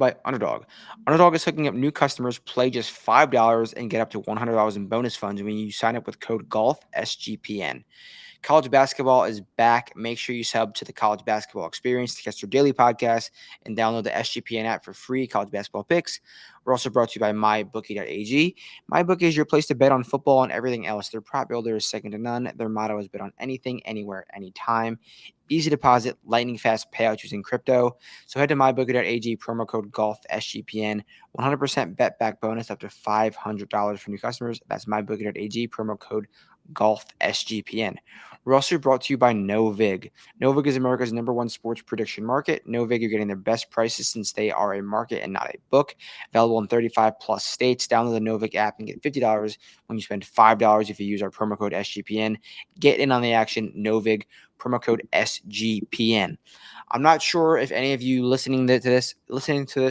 by Underdog. Underdog is hooking up new customers. Play just $5 and get up to $100 in bonus funds when you sign up with code GOLFSGPN. College basketball is back. Make sure you sub to the College Basketball Experience to catch their daily podcast and download the SGPN app for free college basketball picks. We're also brought to you by MyBookie.ag. MyBookie is your place to bet on football and everything else. Their prop builder is second to none. Their motto is bet on anything, anywhere, anytime. Easy deposit, lightning fast payouts using crypto. So head to MyBookie.ag, promo code GOLFSGPN. 100% bet back bonus up to $500 for new customers. That's MyBookie.ag, promo code GOLFSGPN. We're also brought to you by Novig. Novig is America's #1 sports prediction market. Novig, you're getting their best prices since they are a market and not a book. Available in 35 plus states. Download the Novig app and get $50 when you spend $5 if you use our promo code SGPN. Get in on the action. Novig, promo code SGPN. I'm not sure if any of you listening to this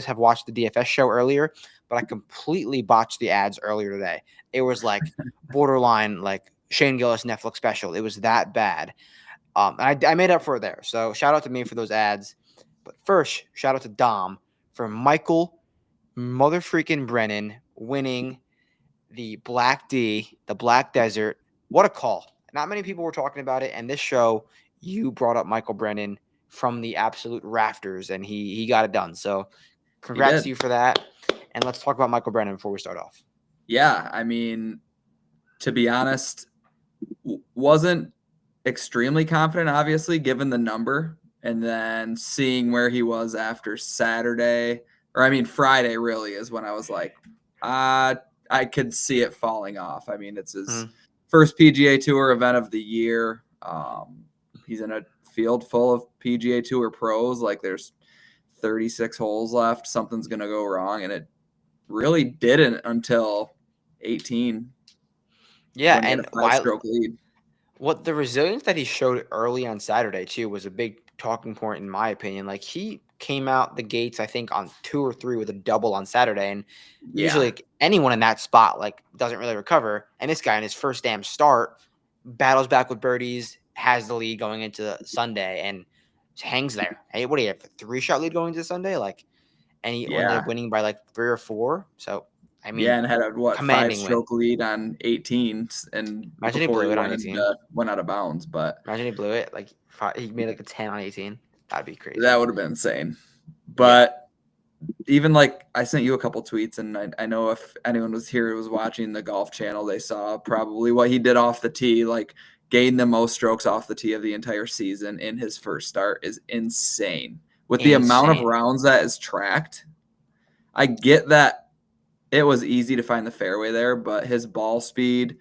have watched the DFS show earlier, but I completely botched the ads earlier today. It was like borderline like Shane Gillis Netflix special. It was that bad. And I made up for it there. So shout out to me for those ads. But first, shout out to Dom for Michael motherfreaking Brennan winning the Black D, the Black Desert. What a call. Not many people were talking about it. And this show, you brought up Michael Brennan from the absolute rafters, and he got it done. So congrats to you for that. And let's talk about Michael Brennan before we start off. Yeah, I mean, to be honest, wasn't extremely confident, obviously, given the number, and then seeing where he was after Friday really is when I was like, I could see it falling off. I mean, it's his first PGA Tour event of the year. He's in a field full of PGA Tour pros. Like, there's 36 holes left. Something's going to go wrong, and it really didn't until 18. Yeah, and a 5-stroke lead. What the resilience that he showed early on Saturday too was a big talking point in my opinion. Like, he came out the gates, I think, on 2 or 3 with a double on Saturday, and usually like, anyone in that spot like doesn't really recover. And this guy in his first damn start battles back with birdies, has the lead going into Sunday, and hangs there. Hey, what do you have? A 3-shot lead going into Sunday? Like, and he ended up winning by like 3 or 4. So I mean, and had a 5-stroke lead on 18, and imagine he blew it on 18. Went out of bounds. But imagine he blew it, like he made like a 10 on 18. That'd be crazy. That would have been insane. But even like, I sent you a couple tweets, and I know if anyone was watching the Golf Channel, they saw probably what he did off the tee. Like, gained the most strokes off the tee of the entire season in his first start is insane. With the amount of rounds that is tracked, I get that it was easy to find the fairway there, but his ball speed,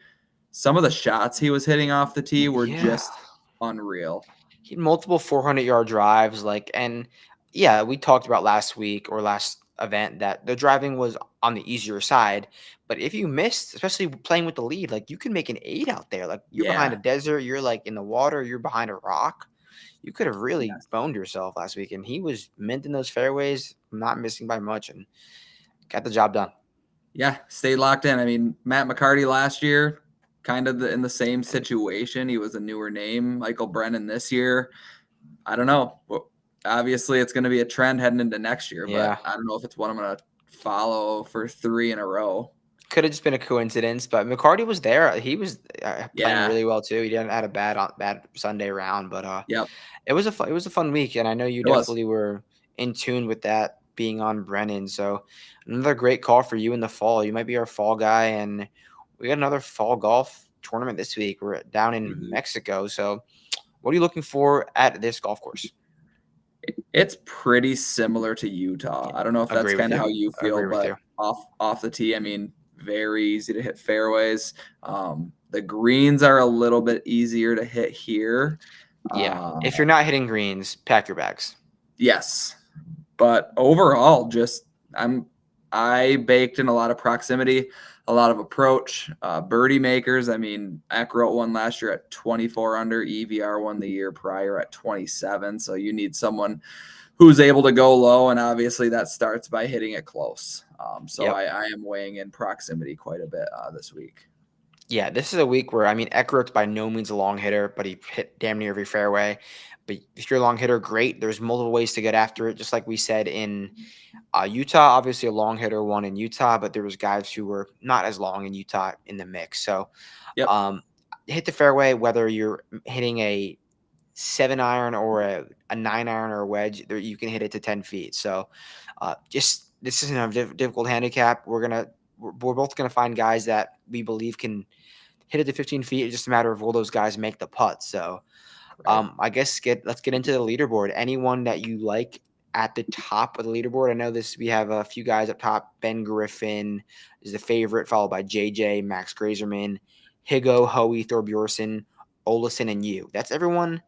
some of the shots he was hitting off the tee were just unreal. He had multiple 400-yard drives, and we talked about last week or last event that the driving was on the easier side. But if you missed, especially playing with the lead, like, you can make an 8 out there. Like, you're behind a desert, you're like in the water, you're behind a rock. You could have really boned yourself last week, and he was minting those fairways, not missing by much, and got the job done. Yeah, stayed locked in. I mean, Matt McCarty last year, kind of in the same situation. He was a newer name. Michael Brennan this year, I don't know. Well, obviously, it's going to be a trend heading into next year, but I don't know if it's one I'm going to follow for 3 in a row. Could have just been a coincidence, but McCarty was there. He was playing really well too. He didn't had a bad Sunday round, but it was a fun week, and I know you definitely were in tune with that being on Brennan. So another great call for you in the fall. You might be our fall guy, and we got another fall golf tournament this week. We're down in Mexico. So what are you looking for at this golf course? It's pretty similar to Utah. I don't know if that's kind of how you feel, but off the tee, I mean, very easy to hit fairways. The greens are a little bit easier to hit here. Yeah. If you're not hitting greens, pack your bags. Yes. But overall, I baked in a lot of proximity, a lot of approach, birdie makers. I mean, Eckroat won last year at 24 under. EVR won the year prior at 27. So you need someone who's able to go low, and obviously that starts by hitting it close. I am weighing in proximity quite a bit this week. Yeah, this is a week where, I mean, Eckert's by no means a long hitter, but he hit damn near every fairway. But if you're a long hitter, great. There's multiple ways to get after it, just like we said in Utah. Obviously, a long hitter won in Utah, but there was guys who were not as long in Utah in the mix. So Yep. um, hit the fairway, whether you're hitting a 7-iron or a 9-iron or a wedge, there, you can hit it to 10 feet. So just this isn't a difficult handicap. We're both gonna find guys that we believe can hit it to 15 feet. It's just a matter of will those guys make the putt. So Right. I guess let's get into the leaderboard. Anyone that you like at the top of the leaderboard? I know this. We have a few guys up top. Ben Griffin is the favorite, followed by JJ, Max Grazerman, Higo, Hoey, Thorbjorsen, Olison, and you. That's everyone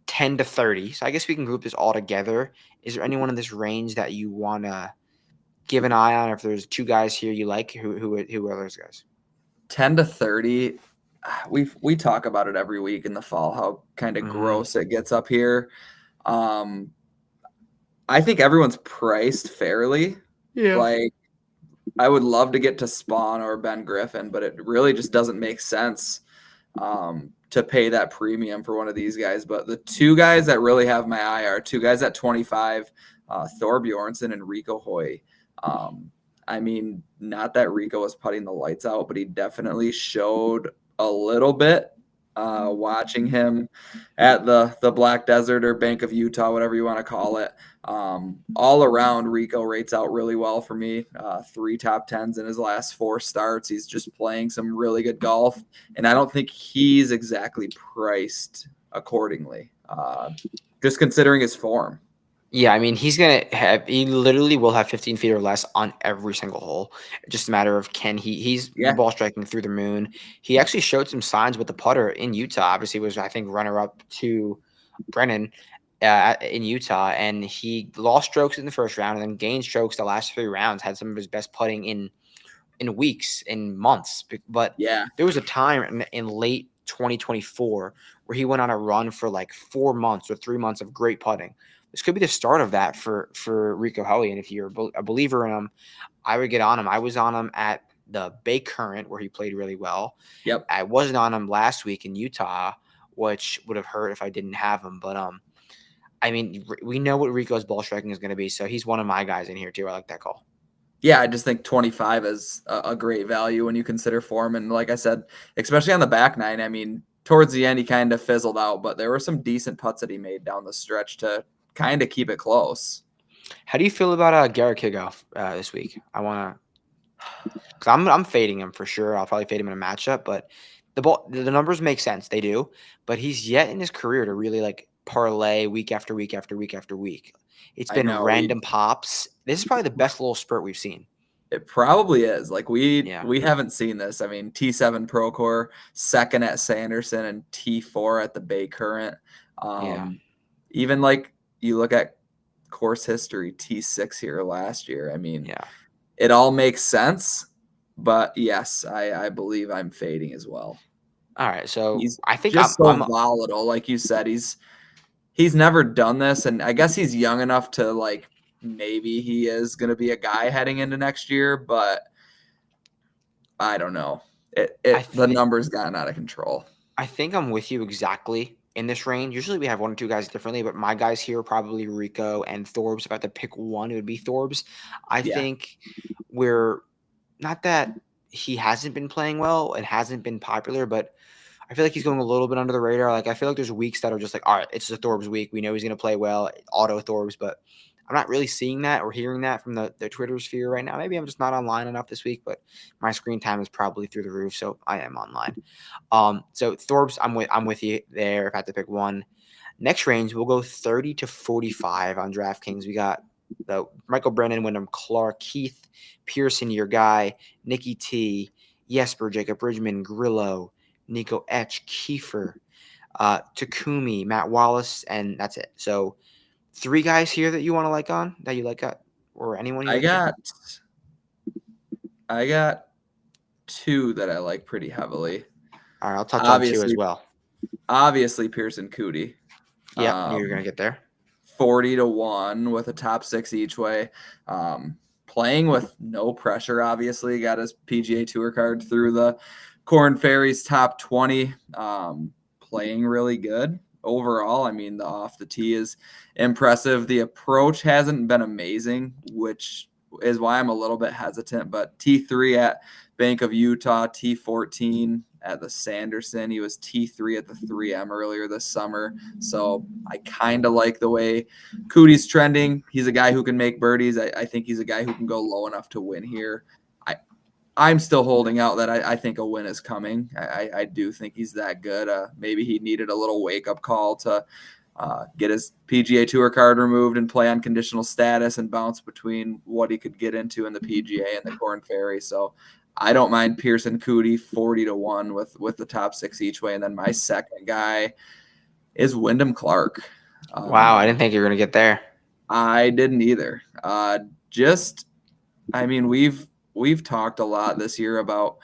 10 to 30. So I guess we can group this all together. Is there anyone in this range that you want to give an eye on? If there's two guys here you like, who are those guys? 10 to 30. We talk about it every week in the fall, how kind of gross it gets up here. I think everyone's priced fairly. Yeah. Like, I would love to get to Spawn or Ben Griffin, but it really just doesn't make sense to pay that premium for one of these guys. But the two guys that really have my eye are two guys at 25, Thorbjorsen and Rico Hoy. I mean, not that Rico was putting the lights out, but he definitely showed a little bit watching him at the Black Desert or Bank of Utah, whatever you want to call it. All around, Rico rates out really well for me. 3 top 10s in his last 4 starts. He's just playing some really good golf, and I don't think he's exactly priced accordingly, just considering his form. Yeah, I mean, he literally will have 15 feet or less on every single hole. It's just a matter of he's Yeah. ball striking through the moon. He actually showed some signs with the putter in Utah. Obviously, was, I think, runner up to Brennan in Utah, and he lost strokes in the first round and then gained strokes the last 3 rounds. Had some of his best putting in weeks, in months. But Yeah. there was a time in late 2024 where he went on a run for like 4 months or 3 months of great putting. This could be the start of that for Rico Hoey. And if you're a believer in him, I would get on him. I was on him at the Bay Current where he played really well. Yep. I wasn't on him last week in Utah, which would have hurt if I didn't have him. But I mean, we know what Rico's ball striking is going to be, so he's one of my guys in here too. I like that call. Yeah, I just think 25 is a great value when you consider form. And like I said, especially on the back nine, I mean, towards the end, he kind of fizzled out, but there were some decent putts that he made down the stretch to kind of keep it close. How do you feel about Garrett Kickoff this week? I want to, because I'm fading him for sure. I'll probably fade him in a matchup, but the numbers make sense. They do, but he's yet in his career to really like parlay week after week after week after week. It's I been know random pops. This is probably the best little spurt we've seen. it probably is. Like we Yeah. haven't seen this. I mean, T7 Procore, second at Sanderson, and T4 at the Bay Current. Yeah. Even like you look at course history, T6 here last year. I mean, Yeah. it all makes sense. But yes, I believe I'm fading as well. All right. So He's I think just I'm so volatile. Like you said, he's never done this. And I guess he's young enough to like maybe he is going to be a guy heading into next year. But I don't know. The numbers gotten out of control. I think I'm with you exactly in this range. Usually we have 1 or 2 guys differently, but my guys here are probably Rico and Thorbs. If I had to pick one, it would be Thorbs. I Yeah. think we're not that he hasn't been playing well and hasn't been popular, but I feel like he's going a little bit under the radar. Like I feel like there's weeks that are just like, all right, it's a Thorbs week. We know he's going to play well, auto Thorbs, but I'm not really seeing that or hearing that from the Twitter sphere right now. Maybe I'm just not online enough this week, but my screen time is probably through the roof, so I am online. So Thorbs, I'm with you there. If I had to pick one, next range we'll go 30 to 45 on DraftKings. We got the Michael Brennan, Wyndham Clark, Keith Pearson, your guy, Nikki T, Jesper, Jacob Bridgman, Grillo, Nico Etch, Kiefer, Takumi, Matt Wallace, and that's it. So 3 guys here that you want to like on that you like, or anyone you like? I got 2 that I like pretty heavily. All right, I'll touch on 2 as well. Obviously, Pearson Cootie. Yep, knew you were gonna get there. 40 to 1 with a top 6 each way. playing with no pressure, obviously. Got his PGA Tour card through the Korn Ferry's top 20. Playing really good overall. I mean, the off the tee is impressive. The approach hasn't been amazing, which is why I'm a little bit hesitant. But T3 at Bank of Utah, T14 at the Sanderson. He was T3 at the 3M earlier this summer. So I kind of like the way Cootie's trending. He's a guy who can make birdies. I think he's a guy who can go low enough to win here. I'm still holding out that I think a win is coming. I do think he's that good. Maybe he needed a little wake-up call to get his PGA Tour card removed and play on conditional status and bounce between what he could get into in the PGA and the Korn Ferry. So I don't mind Pearson Cootie 40-1 with the top 6 each way. And then my second guy is Wyndham Clark. Wow, I didn't think you were going to get there. I didn't either. We've talked a lot this year about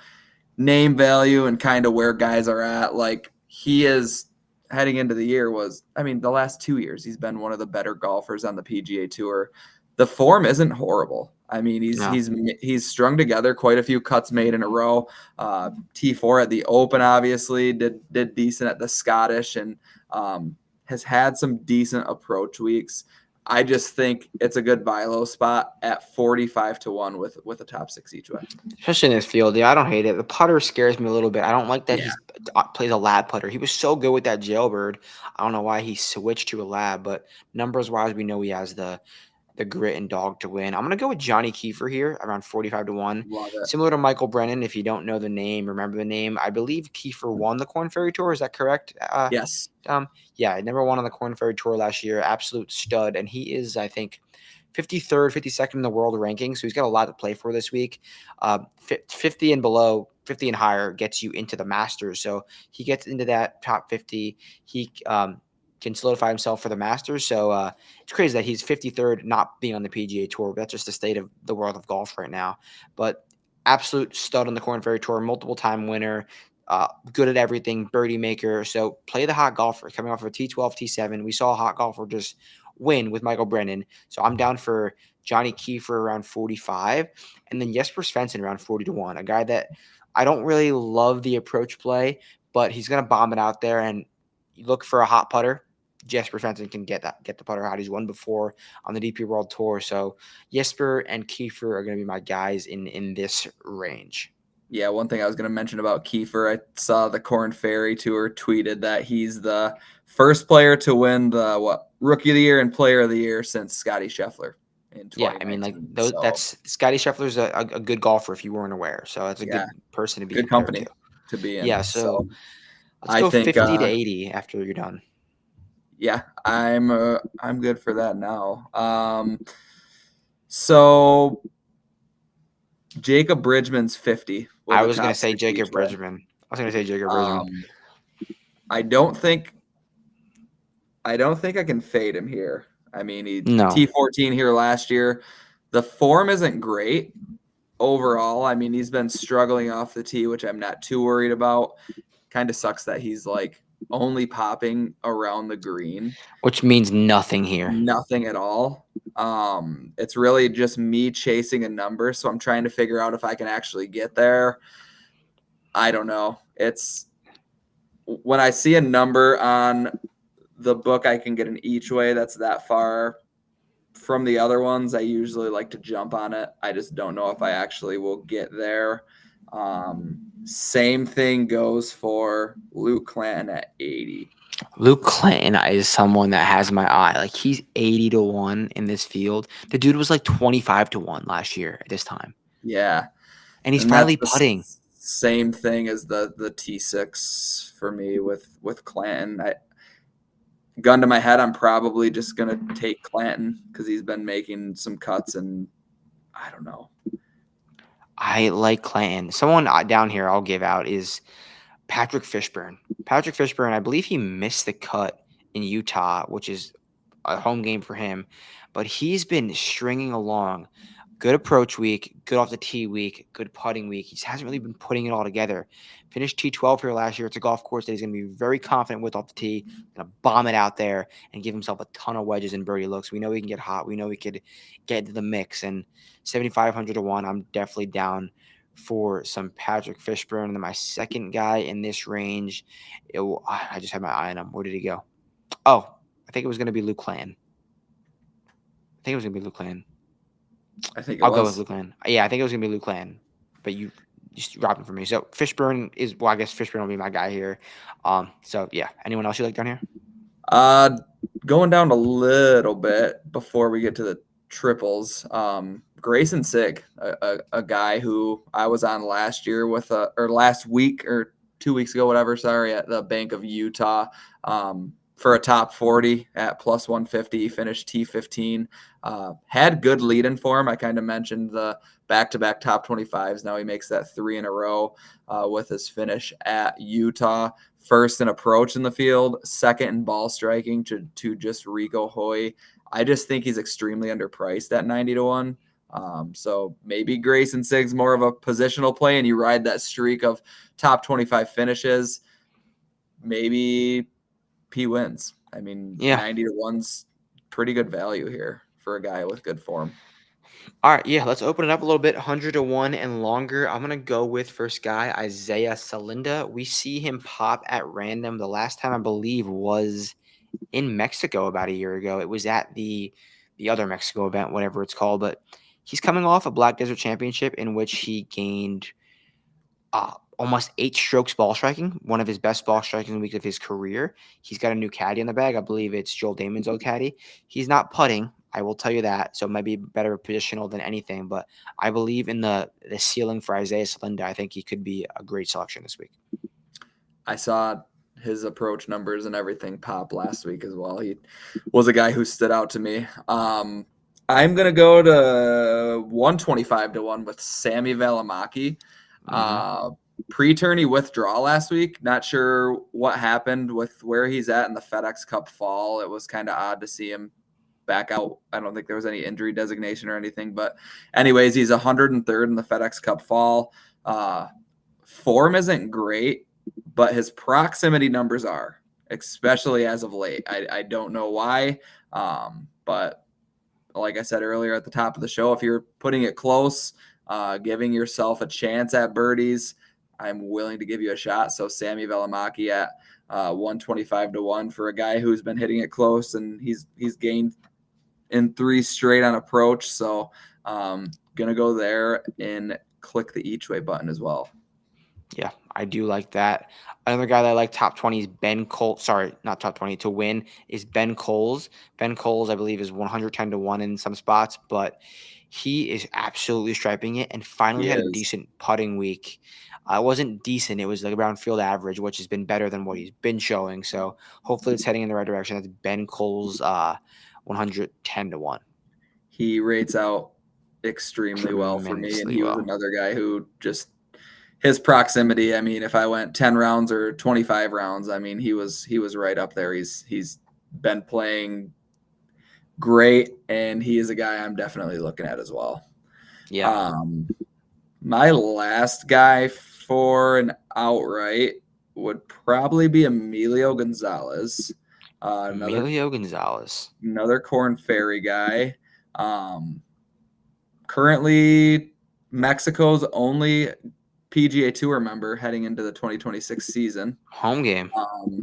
name value and kind of where guys are at. Like, he is heading into the year the last 2 years, he's been one of the better golfers on the PGA Tour. The form isn't horrible. I mean, he's strung together quite a few cuts made in a row. T4 at the Open, obviously, did decent at the Scottish, and has had some decent approach weeks. I just think it's a good buy low spot at 45-1 with a top 6 each way. Especially in this field. Yeah, I don't hate it. The putter scares me a little bit. I don't like that he plays a lab putter. He was so good with that jailbird. I don't know why he switched to a lab, but numbers-wise, we know he has the grit and dog to win. I'm going to go with Johnny Kiefer here, around 45-1. Love it. Similar to Michael Brennan, if you don't know the name, remember the name. I believe Kiefer won the Korn Ferry Tour. Is that correct? Yes. Yeah, number 1 on the Korn Ferry Tour last year. Absolute stud. And he is, I think, 53rd, 52nd in the world ranking. So he's got a lot to play for this week. 50 and below, 50 and higher gets you into the Masters. So he gets into that top 50. He can solidify himself for the Masters. So it's crazy that he's 53rd, not being on the PGA Tour. That's just the state of the world of golf right now. But absolute stud on the Korn Ferry Tour, multiple-time winner, good at everything, birdie maker. So play the hot golfer coming off of a T12, T7. We saw a hot golfer just win with Michael Brennan. So I'm down for Johnny Kiefer around 45, and then Jesper Svensson around 40-1, a guy that I don't really love the approach play, but he's going to bomb it out there, and you look for a hot putter. Jesper Svensson can get the putter out. He's won before on the DP World Tour. So Jesper and Kiefer are going to be my guys in this range. Yeah, one thing I was going to mention about Kiefer, I saw the Korn Ferry Tour tweeted that he's the first player to win the Rookie of the Year and Player of the Year since Scotty Scheffler in 2019. Yeah, I mean, that's Scotty Scheffler's a good golfer if you weren't aware. So that's a good person to be good company to be in. Yeah, so let's go 50 to 80 after you're done. Yeah, I'm good for that now. So Jacob Bridgman's 50. I was going to say Jacob Bridgman. I don't think I can fade him here. I mean, T14 here last year. The form isn't great overall. I mean, he's been struggling off the tee, which I'm not too worried about. Kind of sucks that he's like only popping around the green, which means nothing here. Nothing at all. It's really just me chasing a number, so I'm trying to figure out if I can actually get there. I don't know. It's when I see a number on the book I can get an each way that's that far from the other ones, I usually like to jump on it. I just don't know if I actually will get there. Same thing goes for Luke Clanton at 80. Luke Clanton is someone that has my eye. Like, he's 80-1 in this field. The dude was like 25-1 last year at this time. Yeah. And he's finally putting. Same thing as the T6 for me with Clanton. Gun to my head, I'm probably just going to take Clanton because he's been making some cuts, and I don't know. I like Clanton. Someone down here I'll give out is Patrick Fishburne. Patrick Fishburne, I believe he missed the cut in Utah, which is a home game for him, but he's been stringing along Good approach week, good off the tee week, good putting week. He hasn't really been putting it all together. Finished T12 here last year. It's a golf course that he's going to be very confident with off the tee. Going to bomb it out there and give himself a ton of wedges and birdie looks. We know he can get hot. We know he could get into the mix. And 7,500 to 1, I'm definitely down for some Patrick Fishburne. And then my second guy in this range, I just had my eye on him. Where did he go? Oh, I think it was going to be Luke Land. I think it I'll go with was. Luke Land. Yeah, I think it was going to be Luke Land, but you just robbed him for me. So Fishburne is, well, I guess Fishburne will be my guy here. So yeah, anyone else you like down here? Going down a little bit before we get to the triples. Grayson Sigg, a guy who I was on last year or last week or 2 weeks ago, whatever. Sorry, at the Bank of Utah. For a top 40 at plus 150, finished T15. Had good lead-in form. I kind of mentioned the back-to-back top 25s. Now he makes that 3 in a row with his finish at Utah. First in approach in the field, second in ball striking to just Rico Hoy. I just think he's extremely underpriced at 90 to 1. So maybe Grayson Sigg's more of a positional play and you ride that streak of top 25 finishes. Maybe P wins. I mean, Yeah. 90 to 1's pretty good value here for a guy with good form. All right, yeah, let's open it up a little bit. 100 to 1 and longer. I'm going to go with first guy, Isaiah Salinda. We see him pop at random. The last time I believe was in Mexico about a year ago. It was at the other Mexico event, whatever it's called, but he's coming off a Black Desert Championship in which he gained almost 8 strokes ball striking, one of his best ball striking weeks of his career. He's got a new caddy in the bag. I believe it's Joel Damon's old caddy. He's not putting, I will tell you that, so it might be better positional than anything, but I believe in the ceiling for Isaiah Salinda. I think he could be a great selection this week. I saw his approach numbers and everything pop last week as well. He was a guy who stood out to me. I'm going to go to 125 to 1 with Sammy Valimaki. Pre-tourney withdrawal last week. Not sure what happened with where he's at in the FedEx Cup fall. It was kind of odd to see him back out. I don't think there was any injury designation or anything. But anyways, he's 103rd in the FedEx Cup fall. Form isn't great, but his proximity numbers are, especially as of late. I don't know why, but like I said earlier at the top of the show, if you're putting it close, giving yourself a chance at birdies, I'm willing to give you a shot. So Sammy Valimaki at 125 to 1 for a guy who's been hitting it close, and he's gained in 3 straight on approach. So gonna go there and click the each way button as well. Yeah, I do like that. Another guy that I like top 20 is Ben Cole. Sorry, not top 20 to win is Ben Coles. Ben Coles, I believe, is 110 to 1 in some spots, but he is absolutely striping it and finally had a decent putting week. It wasn't decent. It was like around field average, which has been better than what he's been showing. So hopefully it's heading in the right direction. That's Ben Coles, 110 to 1. He rates out extremely well for me, and he was another guy who just his proximity. I mean, if I went 10 rounds or 25 rounds, I mean, he was right up there. He's been playing great, and he is a guy I'm definitely looking at as well. Yeah. My last guy for an outright would probably be Emilio Gonzalez. Gonzalez. Another Corn Ferry guy. Currently Mexico's only PGA Tour member heading into the 2026 season. Home game.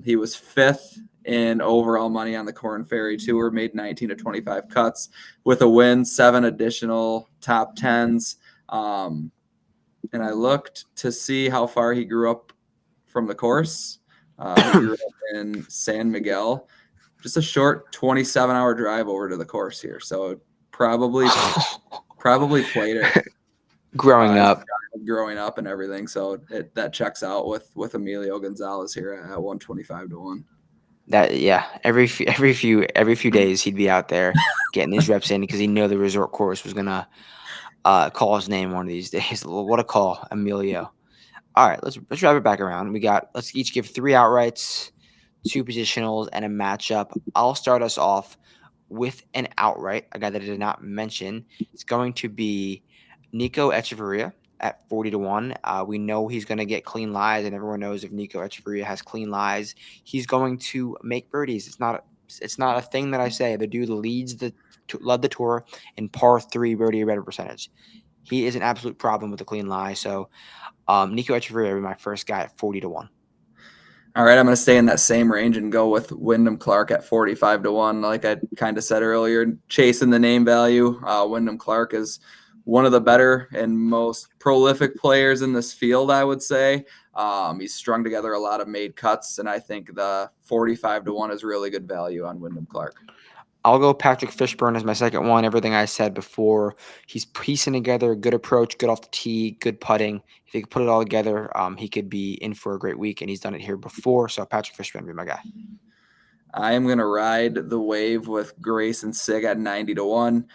He was 5th in overall money on the Corn Ferry Tour, made 19 to 25 cuts with a win, 7 additional top 10s. And I looked to see how far he grew up from the course. He grew up in San Miguel, just a short 27-hour drive over to the course here. So probably played it growing up and everything. So that checks out with Emilio Gonzalez here at 125 to 1. That every few days he'd be out there getting his reps in because he knew the resort course was gonna call his name one of these days. What a call, Emilio. All right, let's drive it back around. Let's each give 3 outrights, 2 positionals, and a matchup. I'll start us off with an outright, a guy that I did not mention. It's going to be Nico Echeverria at 40 to 1. We know he's going to get clean lies, and everyone knows if Nico Echeverria has clean lies, he's going to make birdies. It's not a thing that I say. The dude led the tour in par 3 birdie better percentage. He is an absolute problem with the clean lie. So Nico Echeverria will be my first guy at 40 to 1. All right, I'm going to stay in that same range and go with Wyndham Clark at 45 to 1. Like I kind of said earlier, chasing the name value. Wyndham Clark is one of the better and most prolific players in this field, I would say. He's strung together a lot of made cuts, and I think the 45 to 1 is really good value on Wyndham Clark. I'll go Patrick Fishburne as my second one. Everything I said before, he's piecing together good approach, good off the tee, good putting. If he could put it all together, he could be in for a great week, and he's done it here before. So Patrick Fishburne would be my guy. I am going to ride the wave with Grayson Sigg at 90 to 1.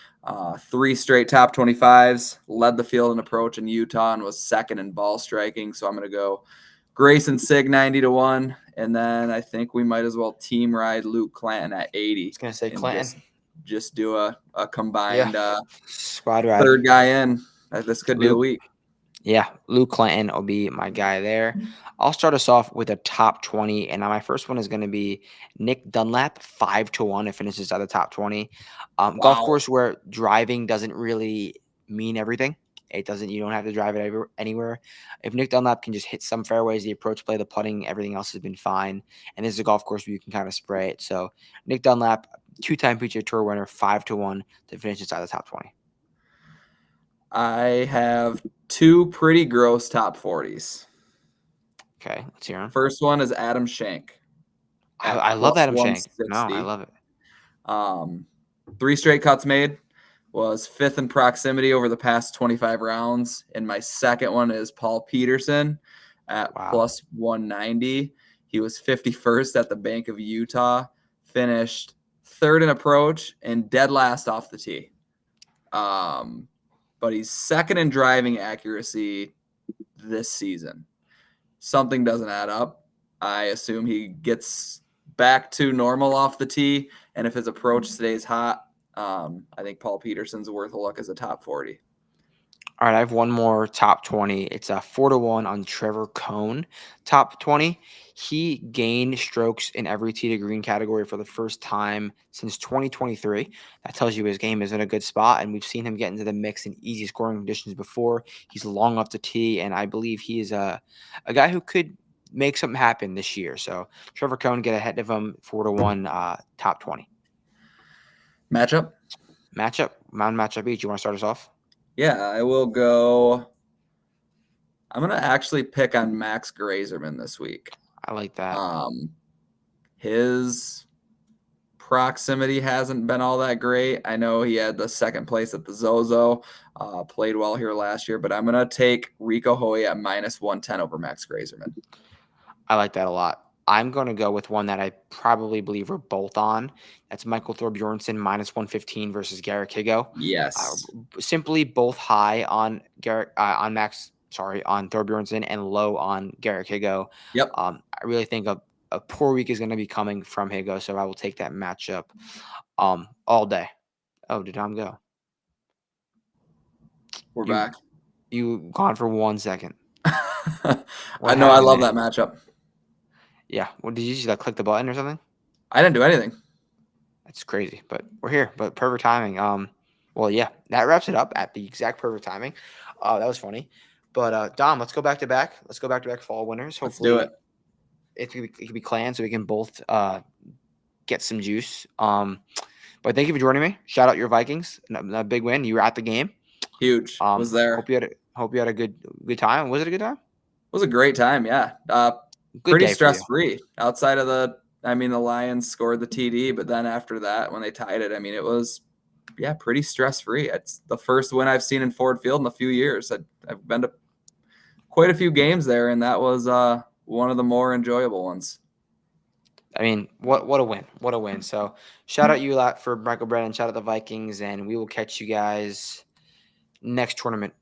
3 straight top 25s, led the field in approach in Utah and was second in ball striking. So I'm going to go Grayson Sigg 90 to 1. And then I think we might as well team ride Luke Clanton at 80. I was going to say Clanton. Just do a combined squad ride. Third guy in. This could be the week. Yeah, Luke Clanton will be my guy there. I'll start us off with a top 20, and my first one is going to be Nick Dunlap, 5 to 1. It finishes at the top 20. Golf course where driving doesn't really mean everything. It doesn't. You don't have to drive it anywhere. If Nick Dunlap can just hit some fairways, the approach play, the putting, everything else has been fine. And this is a golf course where you can kind of spray it. So Nick Dunlap, 2-time PGA Tour winner, 5 to 1 to finish inside the top 20. I have 2 pretty gross top 40s. Okay, let's hear them. First one is Adam Schenk. I love Adam Schenk. No, I love it. 3 straight cuts made. Was 5th in proximity over the past 25 rounds. And my second one is Paul Peterson at plus 190. He was 51st at the Bank of Utah, finished 3rd in approach and dead last off the tee. But he's 2nd in driving accuracy this season. Something doesn't add up. I assume he gets back to normal off the tee, and if his approach stays hot, I think Paul Peterson's worth a look as a top 40. All right, I have one more top 20. It's a 4 to 1 on Trevor Cohn, top 20. He gained strokes in every tee to green category for the first time since 2023. That tells you his game is in a good spot, and we've seen him get into the mix in easy scoring conditions before. He's long off the tee, and I believe he is a guy who could make something happen this year. So Trevor Cohn, get ahead of him, 4 to 1, top 20. Matchup each. You want to start us off? Yeah, I will go. I'm going to actually pick on Max Grazerman this week. I like that. His proximity hasn't been all that great. I know he had the 2nd place at the Zozo, played well here last year, but I'm going to take Rico Hoy at minus 110 over Max Grazerman. I like that a lot. I'm going to go with one that I probably believe we're both on. That's Michael Thorbjornsen, minus 115 versus Garrett Higo. Yes. Simply both high on on Thorbjornsen and low on Garrett Higo. Yep. I really think a poor week is going to be coming from Higo, so I will take that matchup all day. Oh, did Dom go? We're back. You gone for 1 second. I know. I love that matchup. Yeah. Well, did you just click the button or something? I didn't do anything. That's crazy, but we're here. But perfect timing. Well, yeah, that wraps it up at the exact perfect timing. That was funny. But Dom, let's go back to back. Let's go back to back fall winners. Hopefully, let's do it. It could be clan, so we can both get some juice. But thank you for joining me. Shout out your Vikings. A big win. You were at the game. Huge. Was there. Hope you had a good time. Was it a good time? It was a great time. Yeah. Pretty stress free. Outside of the Lions scored the TD, but then after that, when they tied it, it was pretty stress free. It's the first win I've seen in Ford Field in a few years. I've been to quite a few games there, and that was one of the more enjoyable ones. What a win. What a win. So shout out you a lot for Michael Brennan. Shout out the Vikings, and we will catch you guys next tournament.